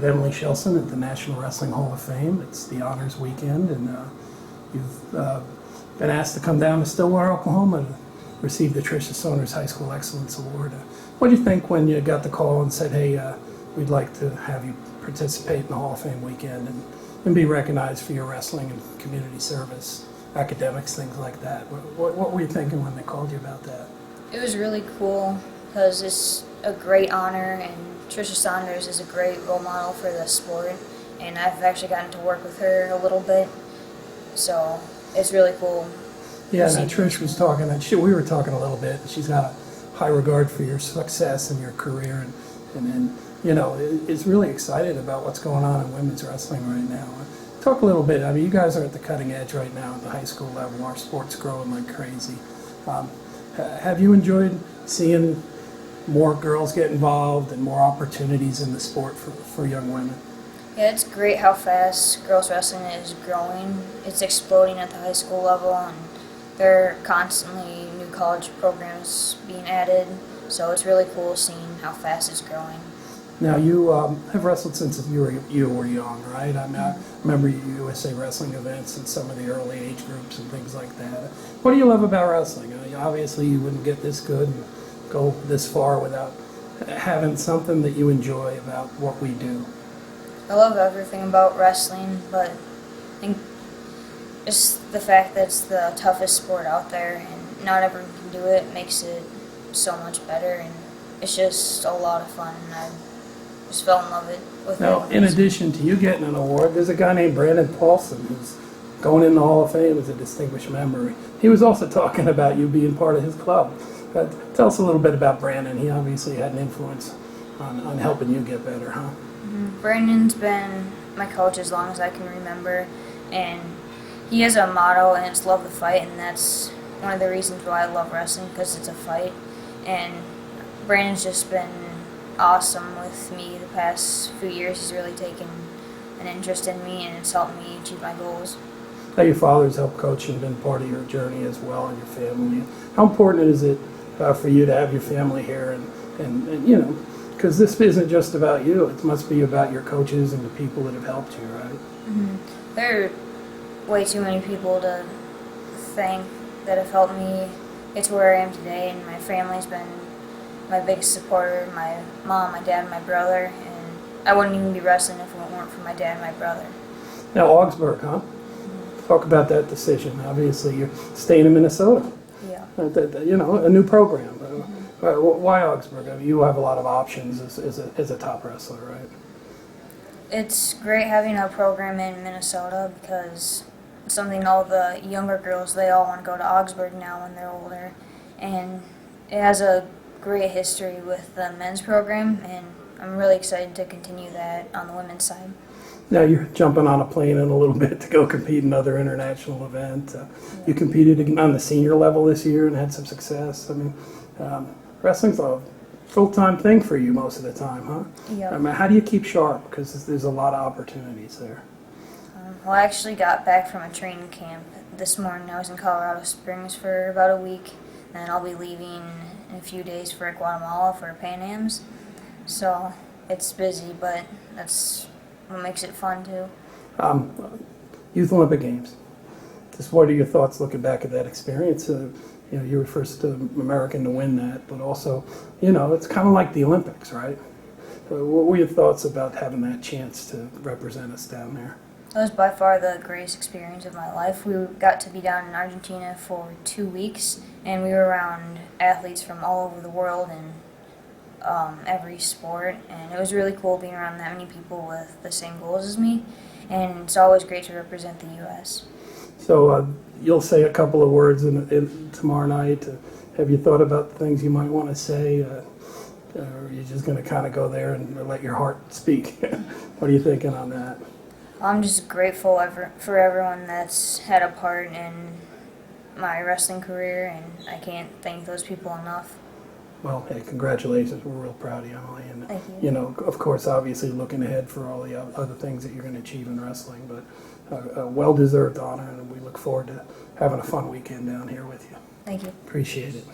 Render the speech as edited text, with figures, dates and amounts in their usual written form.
Emily Shilson at the National Wrestling Hall of Fame. It's the honors weekend, and you've been asked to come down to Stillwater, Oklahoma to receive the Tricia Saunders High School Excellence Award. What did you think when you got the call and said, hey, we'd like to have you participate in the Hall of Fame weekend and be recognized for your wrestling and community service, academics, things like that? What were you thinking when they called you about that? It was really cool because it's a great honor, and Tricia Saunders is a great role model for the sport, and I've actually gotten to work with her a little bit, so it's really cool. Yeah, and Trish was talking, and we were talking a little bit. She's got a high regard for your success and your career, and you know, is really excited about what's going on in women's wrestling right now. Talk a little bit. I mean, you guys are at the cutting edge right now at the high school level. Our sport's growing like crazy. Have you enjoyed seeing more girls get involved and more opportunities in the sport for young women? Yeah, it's great how fast girls wrestling is growing. It's exploding at the high school level, and there are constantly new college programs being added, so it's really cool seeing how fast it's growing. Now, you have wrestled since you were young, right? I mean, I remember USA Wrestling events and some of the early age groups and things like that. What do you love about wrestling? I mean, obviously, you wouldn't get this good and go this far without having something that you enjoy about what we do. I love everything about wrestling, but I think just the fact that it's the toughest sport out there and not everyone can do it makes it so much better, and it's just a lot of fun, and I just fell in love with it. Now, in addition to you getting an award, there's a guy named Brandon Paulson who's going in the Hall of Fame as a distinguished member. He was also talking about you being part of his club. Tell us a little bit about Brandon. He obviously had an influence on helping you get better, huh? Mm-hmm. Brandon's been my coach as long as I can remember, and he has a motto, and it's love the fight, and that's one of the reasons why I love wrestling, because it's a fight. And Brandon's just been awesome with me the past few years. He's really taken an interest in me, and it's helped me achieve my goals. Now, your father's helped coach and been part of your journey as well, and your family. How important is it for you to have your family here, and you know, because this isn't just about you, it must be about your coaches and the people that have helped you, right? Mm-hmm. There are way too many people to thank that have helped me get to where I am today, and my family's been my biggest supporter, my mom, my dad, and my brother, and I wouldn't even be wrestling if it weren't for my dad and my brother. Now, Augsburg, huh? Mm-hmm. Talk about that decision. Obviously, you're staying in Minnesota. Yeah. You know, a new program. Why Augsburg? I mean, you have a lot of options as a top wrestler, right? It's great having a program in Minnesota because it's something all the younger girls, they all want to go to Augsburg now when they're older. And it has a great history with the men's program, and I'm really excited to continue that on the women's side. Now you're jumping on a plane in a little bit to go compete in another international event. You competed on the senior level this year and had some success. I mean, wrestling's a full-time thing for you most of the time, huh? Yeah. I mean, how do you keep sharp? Because there's a lot of opportunities there. Well, I actually got back from a training camp this morning. I was in Colorado Springs for about a week, and I'll be leaving in a few days for Guatemala for Pan Ams. So it's busy, but that's what makes it fun too. Youth Olympic Games. Just what are your thoughts looking back at that experience? You know, you were the first American to win that, but also, you know, it's kind of like the Olympics, right? What were your thoughts about having that chance to represent us down there? It was by far the greatest experience of my life. We got to be down in Argentina for 2 weeks, and we were around athletes from all over the world and every sport, and it was really cool being around that many people with the same goals as me, and it's always great to represent the U.S. So you'll say a couple of words tomorrow night. Have you thought about the things you might want to say, or are you just going to kind of go there and let your heart speak? What are you thinking on that? I'm just grateful for everyone that's had a part in my wrestling career, and I can't thank those people enough. Well, hey, congratulations. We're real proud of you, Emily. And, Thank you. You know, of course, obviously looking ahead for all the other things that you're going to achieve in wrestling, but a well-deserved honor, and we look forward to having a fun weekend down here with you. Thank you. Appreciate it.